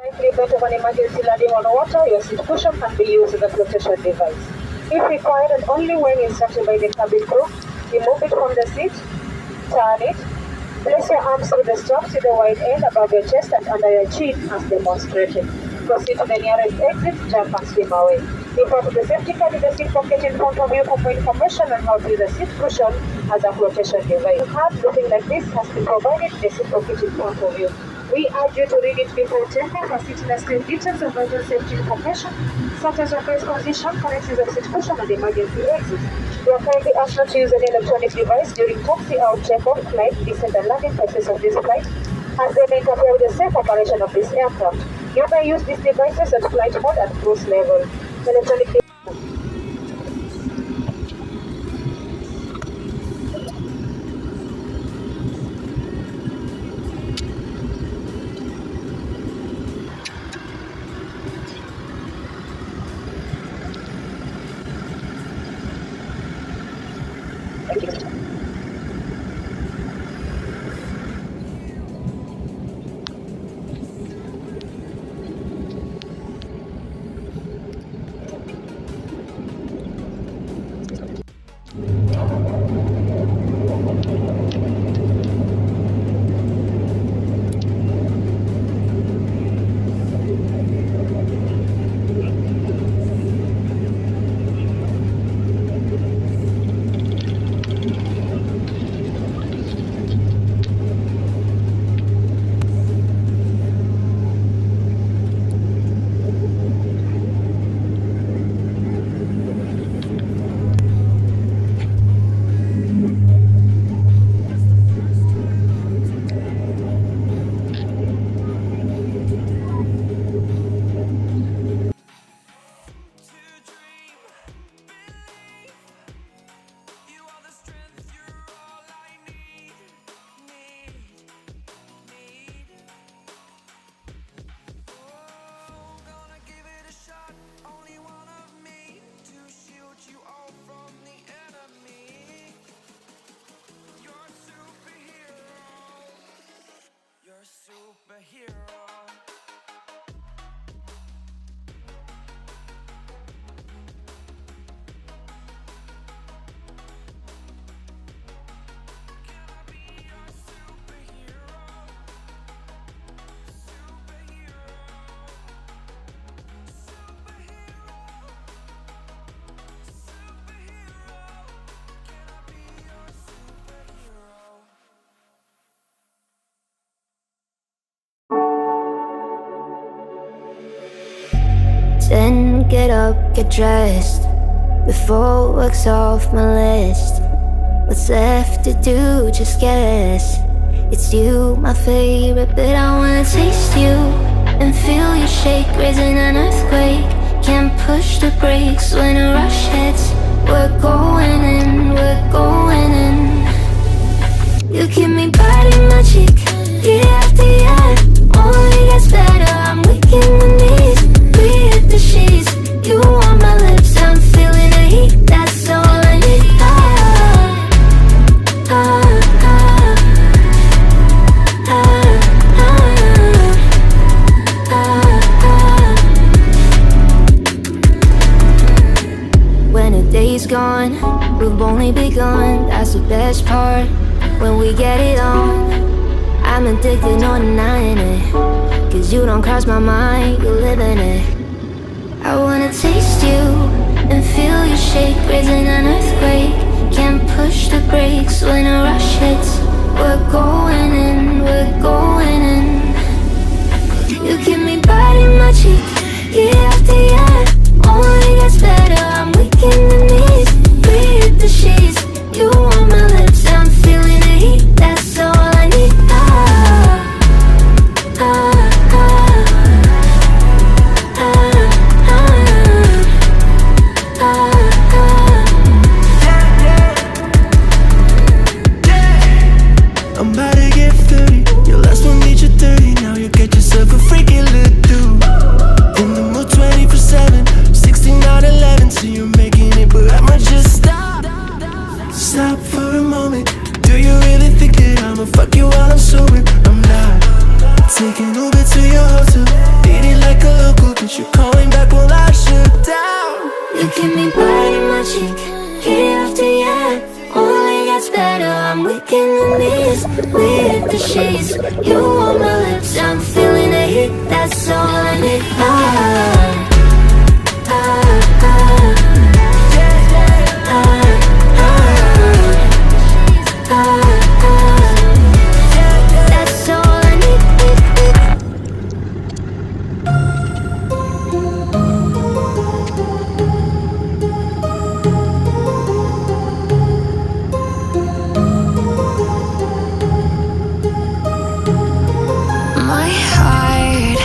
In the event of an emergency landing on water, your seat cushion can be used as a flotation device. If required and only when instructed by the cabin crew, remove it from the seat, turn it, place your arms through the straps to the wide end above your chest and under your chin as demonstrated. Proceed to the nearest exit, jump and swim away. Refer to the safety card in the seat pocket in front of you for more information on how to use the seat cushion as a flotation device. A card looking like this has been provided in the seat pocket in front of you. We urge you to read it before taking for seating escape details of vital safety information, such as your face position, correct use of seat cushion, and emergency exit. You are kindly asked not to use any electronic device during taxi out, takeoff, flight, descent, and landing phases of this flight, as they may interfere with the safe operation of this aircraft. You may use these devices at flight mode and cruise level. Electronic Then get up, get dressed, before work's off my list. What's left to do, just guess. It's you, my favorite, but I wanna taste you and feel you shake, raising an earthquake. Can't push the brakes when a rush hits. We're going in, we're going in. You keep me biting my cheek, year after year. Only gets better, I'm weak in my knees. We hit the sheets, you on my lips, I'm feeling the heat, that's all I need. When the day's gone, we've only begun, that's the best part. When we get it on, I'm addicted, no denying it. Cause you don't cross my mind, you live in it. I wanna taste you and feel you shake, raising an earthquake. Can't push the brakes when a rush hits. We're going in, we're going in. You keep me biting my cheek, year after year. Only gets better, I'm weak in the knees. Breathe the sheets, you on my lips, I'm feeling the heat, that's all I need. I'm about to get 30, your last one made you 30. night. That's all I need. That's all I need. My heart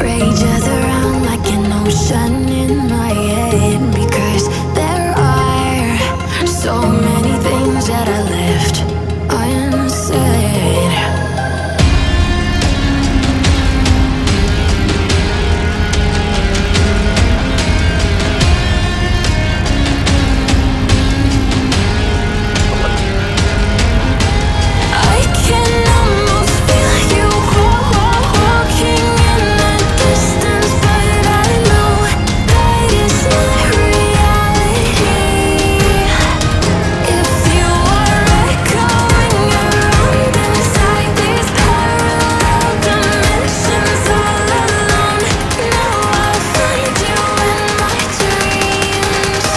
rages around like an ocean in my head, because there are so many things that I left unsaid. I can almost feel you walking in the distance, but I know that it's not reality. If you are echoing around inside these parallel dimensions all alone, now I'll find you in my dreams.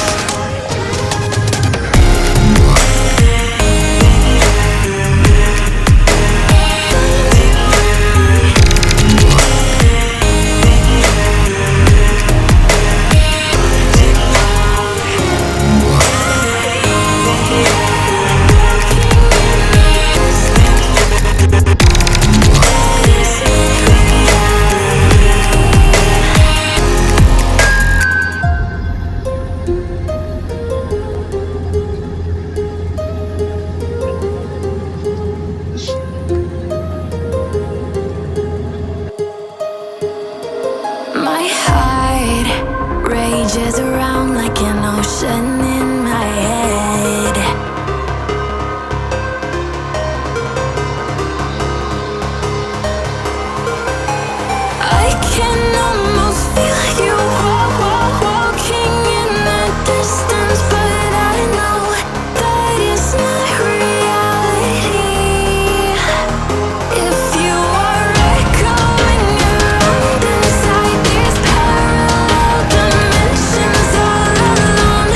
My heart rages around like an ocean in my head. I can almost feel you walking in the distance, but I know that it's not reality. If you are echoing around inside these parallel dimensions all alone,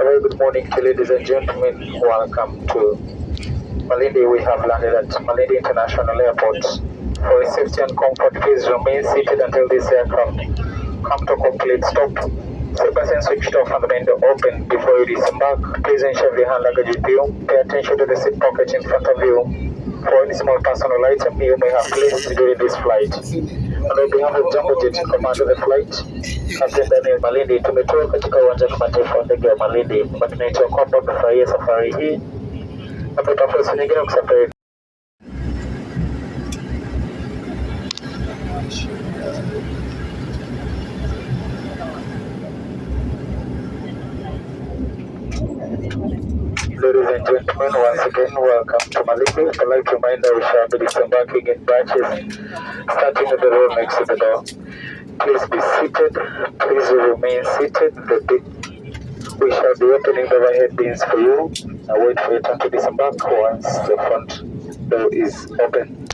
very good morning to ladies and gentlemen. Welcome to Malindi. We have landed at Malindi International Airport. For your safety and comfort, please remain seated until this aircraft come to complete stop. Seatbelts and switched off and the window open before you disembark. Please ensure your hand luggage with you. Pay attention to the seat pocket in front of you. For any small personal item you may have placed during this flight. On behalf of Jambo Jet Commander the flight, Captain Daniel Malindi, tumetoka katika uwanja wa kimataifa wa ndege wa Malindi, na tunaitwa kwamba kufurahia safari hii na kupata fursa nyingine ya kusafiri. Ladies and gentlemen, once again, welcome to Malindi. I'd like to remind we shall be disembarking in batches, starting at the row next to the door. Please be seated. Please remain seated. We shall be opening the overhead bins for you. Now wait for your turn to disembark once the front door is open.